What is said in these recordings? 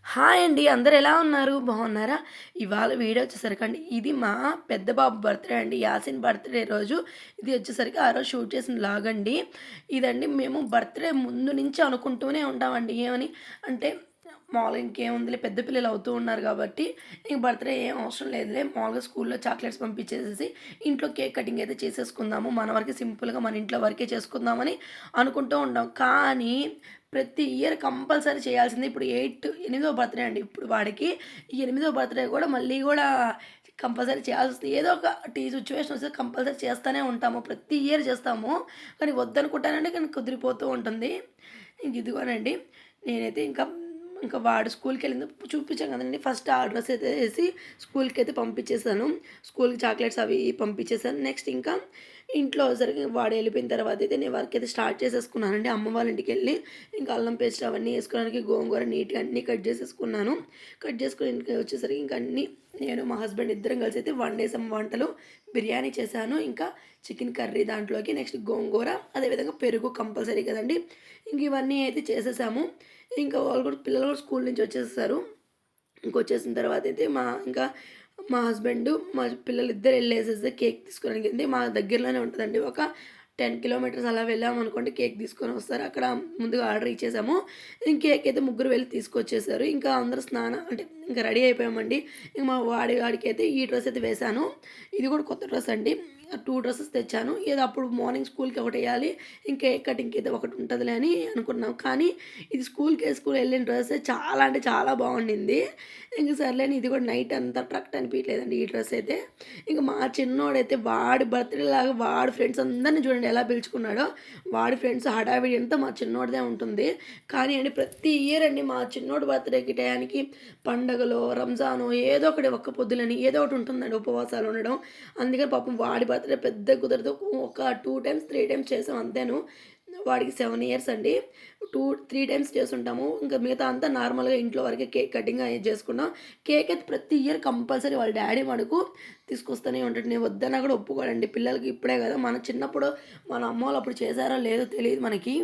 Hi అండి. అందరూ ఎలా ఉన్నారు? బాగున్నారా? ఇవాళ వీడియో వచ్చేసరికండి ఇది మా పెద్ద బాబు బర్త్‌డే అండి. యాసిన్ బర్త్‌డే రోజు. ఇది వచ్చేసరికి ఆ రోజు షూట్ చేసిన వ్లాగ్ అండి. ఇదండి మేము బర్త్‌డే ముందు నుంచి అనుకుంటూనే ఉంటామండి. ఏమని అంటే మామూలుగా ఇంకేముందిలే పెద్ద పిల్లలు అవుతూ ఉన్నారు కాబట్టి ఇంక బర్త్‌డే ఏం అవసరం లేదులే. మామూలుగా స్కూల్‌లో చాక్లెట్స్ పంపించేసేసి ఇంట్లో కేక్ కటింగ్ అయితే చేసేసుకుందాము. మన వరకే సింపుల్‌గా మన ఇంట్లో వరకే చేసుకుందామని అనుకుంటూ ఉంటాం. కానీ ప్రతి ఇయర్ కంపల్సరీ చేయాల్సిందే. ఇప్పుడు ఎనిమిదో బర్త్‌డే అండి. ఇప్పుడు వాడికి ఈ ఎనిమిదో బర్త్‌డే కూడా మళ్ళీ కూడా కంపల్సరీ చేయాల్సొస్తుంది. ఏదో ఒక సిచ్యువేషన్ వస్తే కంపల్సరీ చేస్తూనే ఉంటాము. ప్రతి ఇయర్ చేస్తాము. కానీ వద్దనుకుంటానండి కానీ కుదిరిపోతూ ఉంటుంది. ఇంక ఇదిగోనండి నేనైతే ఇంకా వాడు స్కూల్‌కెళ్ళింది చూపించాను కదండీ! ఫస్ట్ ఆ డ్రెస్ అయితే ఏసి స్కూల్‌కైతే పంపించేసాను. స్కూల్‌కి చాక్లెట్స్ అవి పంపించేసాను. నెక్స్ట్ ఇంకా ఇంట్లో సరిగ్గా వాడు వెళ్ళిపోయిన తర్వాత అయితే నేను వర్క్ అయితే స్టార్ట్ చేసేసుకున్నానండి. అమ్మ వాళ్ళ ఇంటికెళ్ళి ఇంకా అల్లం పేస్ట్ అవన్నీ వేసుకోవడానికి గోంగూర నీట్‌గా అన్నీ కట్ చేసేసుకున్నాను. కట్ చేసుకొని ఇంటికి వచ్చేసరికి ఇంక అన్నీ నేను మా హస్బెండ్ ఇద్దరం కలిసి అయితే వండేసాం వంటలు. బిర్యానీ చేశాను. ఇంకా చికెన్ కర్రీ దాంట్లోకి నెక్స్ట్ గోంగూర అదేవిధంగా పెరుగు కంపల్సరీ కదండీ! ఇంక ఇవన్నీ అయితే చేసేసాము. ఇంకా వాళ్ళు కూడా పిల్లలు కూడా స్కూల్ నుంచి వచ్చేసేసారు. ఇంకొచ్చేసిన తర్వాత అయితే ఇంకా మా హస్బెండు, మా పిల్లలిద్దరూ ఎళ్ళేసేసి కేక్ తీసుకోవడానికండి. మా దగ్గరలోనే ఉంటదండి. ఒక 10 కిలోమీటర్స్ అలా వెళ్ళామనుకోండి కేక్ తీసుకొని వస్తారు. అక్కడ ముందుగా ఆర్డర్ ఇచ్చేసాము. కేక్ అయితే ముగ్గురు వెళ్లి తీసుకొచ్చేసారు. ఇంకా అందరూ అంటే ఇంకా రెడీ అయిపోయామండి. ఇంక మా వాడికైతే ఈ డ్రెస్ అయితే వేశాను. ఇది కూడా కొత్త డ్రెస్ అండి. 2 డ్రెసెస్ తెచ్చాను. ఏదో అప్పుడు మార్నింగ్ స్కూల్‌కి ఒకటెయ్యాలి. కేక్ కటింగ్‌కి అయితే ఒకటి ఉంటదిలే అని అనుకున్నాం. కానీ ఇది స్కూల్‌కి ఎళ్ళిన డ్రెస్సే చాలా అంటే చాలా బాగుండింది. ఇంక సర్లే అని ఇది కూడా నైట్ అంతా ట్రక్ట్ అనిపియట్లేదండి ఈ డ్రెస్ అయితే. ఇంక మా చిన్నోడైతే వాడి బర్త్‌డేలాగా వాడి ఫ్రెండ్స్ అందరిని చూడండి ఎలా పిలుచుకున్నాడో. వాడి ఫ్రెండ్స్ హడావిడి అంతా మా చిన్నోడిదే ఉంటుంది. కానీ అండి ప్రతి ఇయర్ అండి మా చిన్నోడి బర్త్‌డేకి టయానికి పండగలో, రంజానో ఏదో ఒకటి ఒక్క పొద్దులని ఏదో ఒకటి ఉంటుందండి ఉపవాసాలు ఉండడం. అందుకని పాపం వాడి బర్త్‌డే పెద్దగా కుదరదు. ఒక 2 టైమ్స్, 3 టైమ్స్ చేసాం అంతేను. వాడికి 7 ఇయర్స్ అండి. 3 టైమ్స్ చేసుంటాము. ఇంకా మిగతా అంతా నార్మల్‌గా ఇంట్లో వరకే కేక్ కటింగ్ అయి చేసుకున్నాం. కేక్ అయితే ప్రతి ఇయర్ కంపల్సరీ వాళ్ళ డ్యాడీ మటుకు తీసుకొస్తూనే ఉంటాడు. నేను వద్దన్నా కూడా ఒప్పుకోడండి. పిల్లలకి ఇప్పుడే కదా! మన చిన్నప్పుడు మన అమ్మోళ్ళు అప్పుడు చేశారో లేదో తెలీదు మనకి.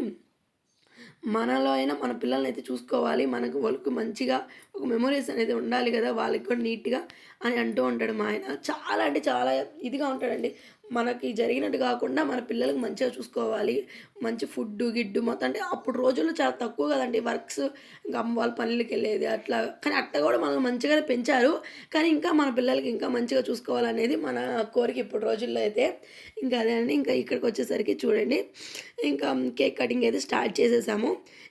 మనలో అయినా మన పిల్లల్నయితే చూసుకోవాలి. వాళ్ళకి మంచిగా ఒక మెమోరీస్ అనేది ఉండాలి గదా! వాళ్ళకి కూడా నీట్‌గా అని అంటూ ఉంటాడు మా ఆయన. చాలా అంటే చాలా ఇదిగా ఉంటాడండి. మనకి జరిగినట్టు గాకుండా మన పిల్లలకి మంచిగా చూసుకోవాలి. మంచి ఫుడ్డు, గిడ్డు మొత్తం అంటే అప్పుడు రోజుల్లో చాలా తక్కువ గదండీ వర్క్స్. ఇంక అమ్మ వాళ్ళు పనులకెళ్ళేది అట్లా. కానీ అట్ట గూడా మనల్ని మంచిగానే పెంచారు. కానీ ఇంకా మన పిల్లలకి ఇంకా మంచిగా చూసుకోవాలనేది మన కోరిక ఇప్పుడు రోజుల్లో అయితే. ఇంకా అదే అండి. ఇంకా ఇక్కడికొచ్చేసరికి చూడండి ఇంకా కేక్ కటింగ్ అయితే స్టార్ట్ చేసేసాము.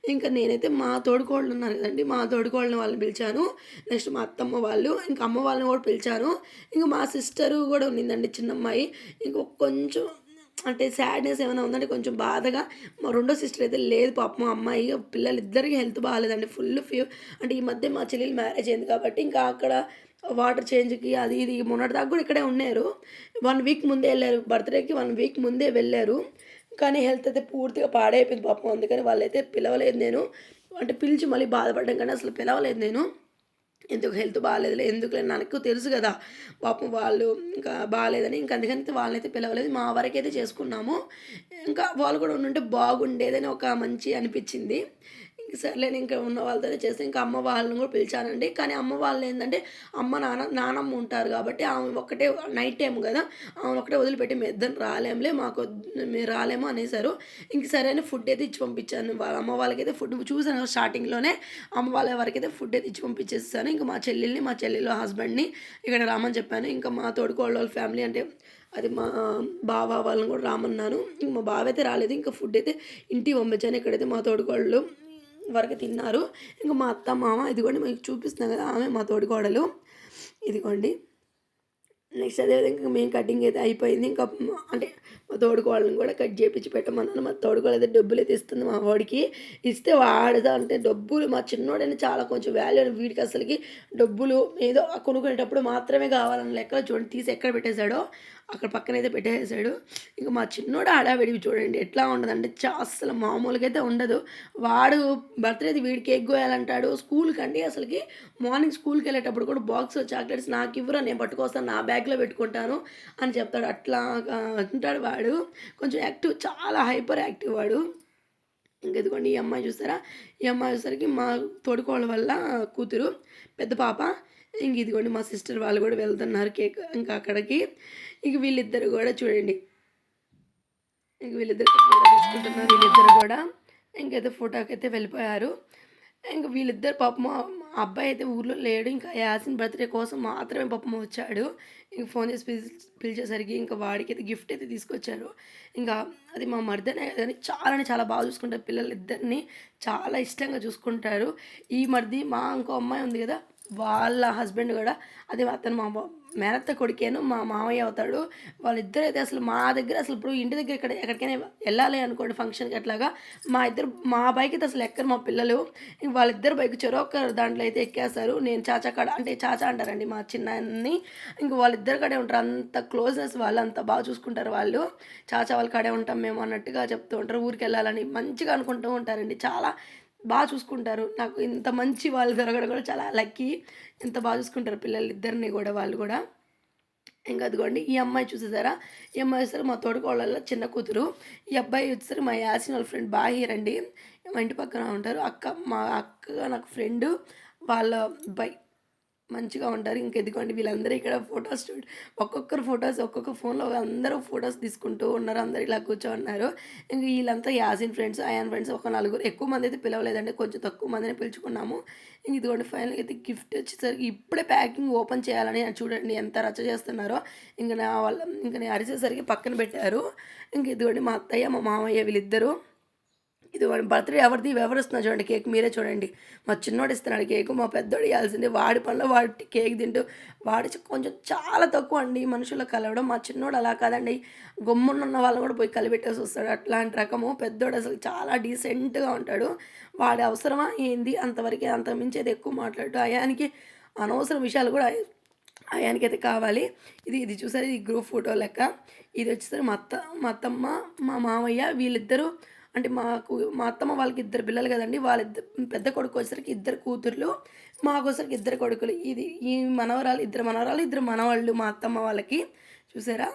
ఇంకా నేనైతే మా తోడికోడళ్ళు ఉన్నారు కదండీ! మా తోడికోడళ్ళని వాళ్ళని పిలిచాను. నెక్స్ట్ మా అత్తమ్మ వాళ్ళు, ఇంకా అమ్మ వాళ్ళని కూడా పిలిచాను. ఇంక మా సిస్టరు కూడా ఉన్నిందండి చిన్నమ్మాయి. కొంచెం అంటే సాడ్‌నెస్ ఏమైనా ఉందంటే కొంచెం బాధగా మా రెండో సిస్టర్ అయితే లేదు పాపం ఆ అమ్మాయి పిల్లలిద్దరికీ హెల్త్ బాలేదండి. అంటే ఈ మధ్య మా చెల్లెలు మ్యారేజ్ అయింది కాబట్టి ఇంకా అక్కడ వాటర్ చేంజ్‌కి అది ఇది మొన్నటిదాకా కూడా ఇక్కడే ఉన్నారు. 1 వీక్ ముందే ఎళ్లారు. బర్త్‌డేకి 1 వీక్ ముందే వెళ్లారు. కానీ హెల్త్ అయితే పూర్తిగా పాడైపోయింది పాపం. అందుకని వాళ్ళైతే పిలవలేదు నేను. అంటే పిలిచి మళ్ళీ బాధపడడం కన్నా అసలు పిలవలేదు నేను. ఎందుకు హెల్త్ బాలేదులే ఎందుకులే నాకు తెలుసు గదా! పాపం వాళ్ళు ఇంకా బాలేదని ఇంక అందుకని వాళ్ళనైతే పిలవలేదు. మా వరకైతే చేసుకున్నాము. ఇంకా వాళ్ళు కూడా ఉండుంటే బాగుండేదని ఒక మంచి అనిపిచ్చింది. ఇంక సర్లేని ఇంకా ఉన్న వాళ్ళతోనే చేసి ఇంకా అమ్మ వాళ్ళని కూడా పిలిచానండి. కానీ అమ్మ వాళ్ళేందంటే నానమ్మ ఉంటారు కాబట్టి ఆమె ఒక్కటే నైట్ టైమ్ గదా! ఆమెను ఒక్కటే వదిలిపెట్టి మేమిద్దరం రాలేంలే మేము రాలేము అనేసారు. ఇంక సరే అని ఫుడ్ అయితే ఇచ్చి పంపించాను. వాళ్ళ అమ్మ వాళ్ళకైతే ఫుడ్ చూసాను స్టార్టింగ్‌లోనే అమ్మ వాళ్ళ వరకైతే ఫుడ్ అయితే ఇచ్చి పంపించేసేసాను. ఇంక మా చెల్లెలు హస్బెండ్‌ని ఇక్కడ రామని చెప్పాను. ఇంకా మా తోడికోడలోళ్ళ ఫ్యామిలీ అంటే అది మా బావ వాళ్ళని కూడా రామన్నాను. ఇంక మా బావ అయితే రాలేదు. ఇంకా ఫుడ్ అయితే ఇంటికి పంపించాను. ఇక్కడైతే మా తోడికోడళ్ళు వరకు తిన్నారు. ఇంక మా అత్త, మామ ఇదిగోండి మీకు చూపిస్తున్నా కదా! ఆమె మా తోడికోడలు. ఇదిగోండి. నెక్స్ట్ అదేవిధంగా మేము కటింగ్ అయితే అయిపోయింది. ఇంకా అంటే మా తోడికోడలిని కూడా కట్ చేపించి పెట్టమన్నాను. మా తోడికోడలయితే డబ్బులైతే ఇస్తుంది మా వాడికి. ఇస్తే వాడిదా అంటే డబ్బులు మా చిన్నోడైనా చాలా కొంచెం వాల్యూ అని వీడికి అసలకి డబ్బులు ఏదో కొనుక్కునేటప్పుడు మాత్రమే కావాలన్న లెక్కలో చూడండి తీసి ఎక్కడ పెట్టేశాడో అక్కడ పక్కనైతే పెట్టేసాడు. ఇంక మా చిన్నోడు హడావిడి చూడండి ఎట్లా ఉండదంటే అస్సలు మామూలుగా అయితే ఉండదు. వాడు బర్త్‌డేది వీడు కేక్ కోయాలంటాడు. స్కూల్‌కండి అసలకి మార్నింగ్ స్కూల్‌కెళ్ళేటప్పుడు కూడా బాక్స్‌లో చాక్లెట్స్ నాకివ్వురా నేను పట్టుకొస్తాను నా బ్యాగ్‌లో పెట్టుకుంటాను అని చెప్తాడు. అట్లాగా ఉంటాడు వాడు. కొంచెం యాక్టివ్ చాలా హైపర్ యాక్టివ్ వాడు. ఇంక ఇదిగోండి ఈ అమ్మాయి చూసారా? ఈ అమ్మాయి వచ్చేసరికి మా తోడికోడళ్ళ వల్ల కూతురు, పెద్ద పాప. ఇంక ఇదిగోండి మా సిస్టర్ వాళ్ళు కూడా వెళ్తున్నారు కేక్ ఇంకా అక్కడికి. ఇంక వీళ్ళిద్దరు కూడా చూడండి. ఇంక వీళ్ళిద్దరు ఫోటో తీసుకుంటున్నారు వీళ్ళిద్దరు కూడా. ఇంకైతే ఫోటోకైతే వెళ్ళిపోయారు. ఇంక వీళ్ళిద్దరు పాపం ఆ అబ్బాయి అయితే ఊర్లో లేడు. ఇంకా యాసిన్ బర్త్‌డే కోసం మాత్రమే పాపం వచ్చాడు. ఇంక ఫోన్ చేసి పిలిచేసరికి ఇంకా వాడికైతే గిఫ్ట్ అయితే తీసుకొచ్చారు. ఇంకా అది మా మరిదనే కానీ చాలా బాగా చూసుకుంటారు పిల్లలిద్దరిని. చాలా ఇష్టంగా చూసుకుంటారు. ఈ మరిది మా ఇంకో అమ్మాయి ఉంది కదా! వాళ్ళ హస్బెండ్ కూడా అదే అతను మా మేనత్త కొడుకేను మా మామయ్య అవుతాడు. వాళ్ళిద్దరైతే అసలు మా దగ్గర అసలు ఇప్పుడు ఇంటి దగ్గర ఎక్కడికైనా వెళ్ళాలి అనుకోండి ఫంక్షన్‌కి అట్లాగా మా బైక్ అయితే అసలు ఎక్కరు మా పిల్లలు. ఇంక వాళ్ళిద్దరు బైక్ చెరొక దాంట్లో అయితే ఎక్కేస్తారు. నేను చాచా కాడ అంటే చాచా అంటారండి మా చిన్నాయనని. ఇంక వాళ్ళిద్దరి కాడే ఉంటారు. అంత క్లోజ్‌నెస్ వాళ్ళు. అంత బాగా చూసుకుంటారు వాళ్ళు. చాచా వాళ్ళ కాడే ఉంటాం మేము అన్నట్టుగా చెప్తూ ఉంటారు. ఊరికెళ్ళాలని మంచిగా అనుకుంటూ ఉంటారండి. చాలా బాగా చూసుకుంటారు. నాకు ఇంత మంచి వాళ్ళు దొరకడం కూడా చాలా లక్కీ. ఎంత బాగా చూసుకుంటారు పిల్లలిద్దరిని కూడా వాళ్ళు కూడా. ఇంకా అదిగోండి ఈ అమ్మాయి చూసేసారా? ఈ అమ్మాయి వచ్చేసరికి మా తోడికోడళ్ళ చిన్న కూతురు. ఈ అబ్బాయి వచ్చేసరికి మా యాసిన్ వాళ్ళ ఫ్రెండ్ బాహీర్ అండి. మా ఇంటి పక్కన ఉంటారు. మా అక్క నాకు ఫ్రెండు వాళ్ళ అబ్బాయి. మంచిగా ఉంటారు. ఇంక ఇదిగోండి వీళ్ళందరూ ఇక్కడ ఫోటోస్ ఒక్కొక్కరు ఫోటోస్ ఒక్కొక్క ఫోన్‌లో అందరూ ఫోటోస్ తీసుకుంటూ ఉన్నారు. అందరూ ఇలా కూర్చోనున్నారు. ఇంక వీళ్ళంతా యాసిన్ ఫ్రెండ్స్, అయాన్ ఫ్రెండ్స్ ఒక నలుగురు. ఎక్కువ మంది అయితే పిలవలేదండి. కొంచెం తక్కువ మందినే పిలుచుకున్నాము. ఇంక ఇదిగోండి ఫైనల్‌గా అయితే గిఫ్ట్ వచ్చేసరికి ఇప్పుడే ప్యాకింగ్ ఓపెన్ చేయాలని చూడండి ఎంత రచ్చ చేస్తున్నారో. ఇంక నేను అరిచేసరికి పక్కన పెట్టారు. ఇంక ఇదిగోండి మా అత్తయ్య, మా మామయ్య వీళ్ళిద్దరూ ఇదిగోండి బర్త్‌డే ఎవరిది ఎవరిస్తున్నారు చూడండి కేక్ మీరే చూడండి. మా చిన్నోడు ఇస్తున్నాడు కేకు. మా పెద్దోడు ఇయ్యాల్సిందే. వాడి పనిలో వాడు కేక్ తింటూ కొంచెం చాలా తక్కువ అండి మనుషుల్లో కలవడం. మా చిన్నోడు అలా కాదండి. గమ్మునున్న వాళ్ళని కూడా పోయి కలిపెట్టేసి వస్తాడు. అట్లాంటి రకము. పెద్దోడు అసలు చాలా డీసెంట్‌గా ఉంటాడు. వాడి అవసరమా ఏంది అంతవరకే. అంతకు మించి అయితే ఎక్కువ మాట్లాడడు. అయానికి అనవసర విషయాలు కూడా అయానికైతే కావాలి. ఇది చూసారా ఇది గ్రూప్ ఫోటో లెక్క. ఇది వచ్చేసరికి మా అత్తమ్మ, మా మామయ్య వీళ్ళిద్దరూ అంటే మా అత్తమ్మ వాళ్ళకి ఇద్దరు పిల్లలు కదండీ! పెద్ద కొడుకు వచ్చేసరికి ఇద్దరు కూతుర్లు, మాకొచ్చేసరికి ఇద్దరు కొడుకులు. ఈ ఇద్దరు మనవరాలు, ఇద్దరు మనవళ్ళు మా అత్తమ్మ వాళ్ళకి. చూసారా?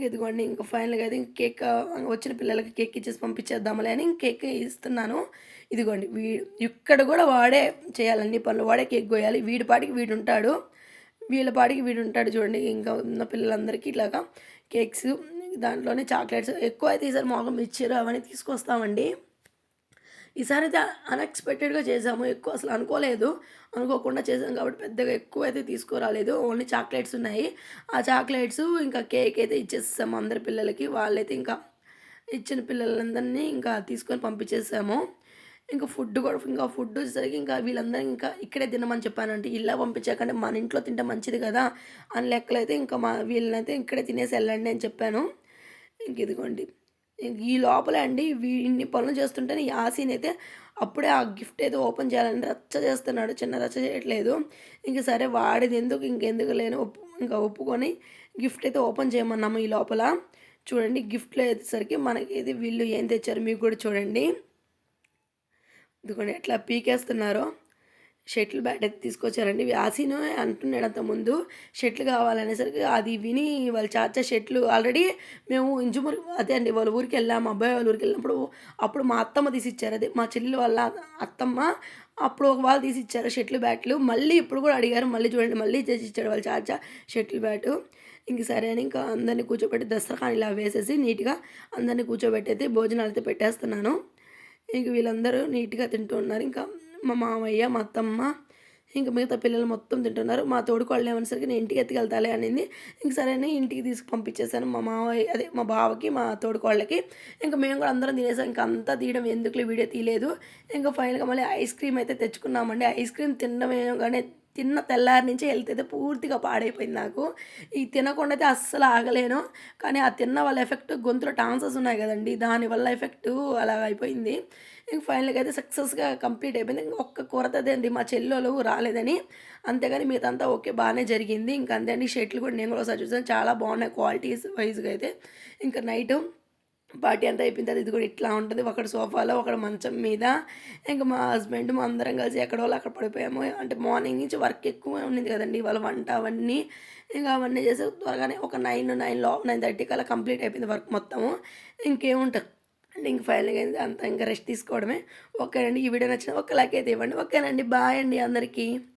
ఇదిగోండి ఇంక ఫైనల్‌గా అయితే కేక్ వచ్చిన పిల్లలకి కేక్ ఇచ్చేసి పంపించేద్దాంలే అని కేక్ ఇస్తున్నాను. ఇదిగోండి ఇక్కడ కూడా వాడే చేయాలి అన్ని పనులు. వాడే కేక్ కోయాలి. వీడి పాటికి వీడుంటాడు. వీళ్ళ పాటికి వీడుంటాడు చూడండి. ఇంకా ఉన్న పిల్లలందరికీ ఇట్లాగా కేక్స్ దాంట్లోనే చాక్లెట్స్ ఎక్కువ అయితే ఈసారి మాకు మిక్చర్ అవన్నీ తీసుకొస్తామండి. ఈసారి అయితే అన్‌ఎక్స్‌పెక్టెడ్‌గా చేసాము. ఎక్కువ అసలు అనుకోలేదు. అనుకోకుండా చేసాం కాబట్టి పెద్దగా ఎక్కువైతే తీసుకురాలేదు. ఓన్లీ చాక్లెట్స్ ఉన్నాయి. ఆ చాక్లెట్స్ ఇంకా కేక్ అయితే ఇచ్చేసేసాము అందరి పిల్లలకి. వాళ్ళైతే ఇంకా ఇచ్చిన పిల్లలందరినీ ఇంకా తీసుకొని పంపించేసాము. ఫుడ్ వచ్చేసరికి ఇంకా వీళ్ళందరూ ఇంకా ఇక్కడే తినమని చెప్పానంటే ఇలా పంపించకండి మన ఇంట్లో తింటే మంచిది కదా అని లెక్కలో అయితే ఇంకా వీళ్ళనైతే ఇక్కడే తినేసి వెళ్ళండి అని చెప్పాను. ఇదిగోండి ఈ లోపలే అండి ఇన్ని పనులు చేస్తుంటేనే యాసీన్ అయితే అప్పుడే ఆ గిఫ్ట్ ఏదో ఓపెన్ చేయాలని రచ్చ చేస్తున్నాడు. చిన్న రచ్చ చేయట్లేదు. ఇంక సరే వాడిది ఎందుకు ఇంకెందుకు లేని ఇంకా ఒప్పుకొని గిఫ్ట్ అయితే ఓపెన్ చేయమన్నాము ఈ లోపల. చూడండి గిఫ్ట్‌లో వచ్చేసరికి మనకి ఇది వీళ్ళు ఏం తెచ్చారో మీకు కూడా చూడండి. ఇదిగోండి ఎట్లా పీకేస్తున్నారో. షటిల్ బ్యాట్ అయితే తీసుకొచ్చారండి. యాసీను అంటున్నాడు అంతకుముందు షటిల్ కావాలనేసరికి అది విని వాళ్ళ చాచా షటిల్ ఆల్రెడీ మేము అదే అండి వాళ్ళ ఊరికి వెళ్ళాము. అబ్బాయి వాళ్ళ ఊరికి వెళ్ళినప్పుడు అప్పుడు మా అత్తమ్మ తీసిచ్చారు. అదే మా చెల్లి వాళ్ళ అత్తమ్మ అప్పుడు ఒక వాళ్ళు తీసిచ్చారు షటిల్ బ్యాట్లు. మళ్ళీ ఇప్పుడు కూడా అడిగారు. మళ్ళీ చూడండి మళ్ళీ తెచ్చిచ్చాడు వాళ్ళ చాచా షటిల్ బ్యాటు. ఇంక సరే అని ఇంకా అందరిని కూర్చోబెట్టి దస్తరఖాన్ ఇలా వేసేసి నీట్‌గా అందరిని కూర్చోబెట్టి అయితే భోజనాలు అయితే పెట్టేస్తున్నాను. ఇంక వీళ్ళందరూ నీట్‌గా తింటూ ఉన్నారు. ఇంకా మా మామయ్య, మా అత్తమ్మ ఇంక మిగతా పిల్లలు మొత్తం తింటున్నారు. మా తోడికోడలు ఏమనేసరికి నేను ఇంటికి ఎత్తుకెళ్తాలే అనింది. ఇంక సరే అని ఇంటికి పంపించేసాను. మా మామయ్య అదే మా బావకి, మా తోడికోడలికి. ఇంక మేము కూడా అందరం తినేసాం. ఇంక అంతా తీయడం ఎందుకులే వీడియో తీయలేదు. ఇంక ఫైనల్‌గా మళ్ళీ ఐస్ క్రీమ్ అయితే తెచ్చుకున్నామండి. ఐస్ క్రీమ్ తినడమేగానే తిన్న తెల్లారి నుంచి హెల్త్ అయితే పూర్తిగా పాడైపోయింది నాకు. ఈ తినకుండా అయితే అస్సలు ఆగలేను. కానీ ఆ తిన్న వల్ల ఎఫెక్ట్ గొంతులో టాన్సర్స్ ఉన్నాయి కదండీ! దానివల్ల ఎఫెక్టు అలాగ అయిపోయింది. ఇంక ఫైనల్‌గా అయితే సక్సెస్‌గా కంప్లీట్ అయిపోయింది. ఇంక ఒక్క కొరతదే అండి మా చెల్లోలు రాలేదని. అంతేగాని మిగతాదంతా ఓకే బానే జరిగింది. ఇంక అంతే అండి షర్టులు కూడా నేను కూడా ఒకసారి చూసాను. చాలా బాగున్నాయి క్వాలిటీస్ వైస్‌గా అయితే. ఇంక నైటు పార్టీ అంతా అయిపోయిన తర్వాత ఇది కూడా ఇట్లా ఉంటుంది. ఒకడు సోఫాలో, ఒకడు మంచం మీద. ఇంక మా హస్బెండ్ మా అందరం కలిసి ఎక్కడోళ్ళు అక్కడ పడిపోయాము. అంటే మార్నింగ్ నుంచి వర్క్ ఎక్కువ ఉండింది కదండీ! ఇవాళ వంట అవన్నీ. ఇంక అవన్నీ చేసి త్వరగానే ఒక 9:30 కల్లా కంప్లీట్ అయిపోయింది వర్క్ మొత్తము. ఇంకేముంటది అండ్ ఇంక ఫైనల్‌గా అయితే అంతా ఇంకా రెస్ట్ తీసుకోవడమే. ఓకేనండి. ఈ వీడియో నచ్చిన ఒక లైక్ అయితే ఇవ్వండి. ఓకేనండి. బాయ్ అండి అందరికీ.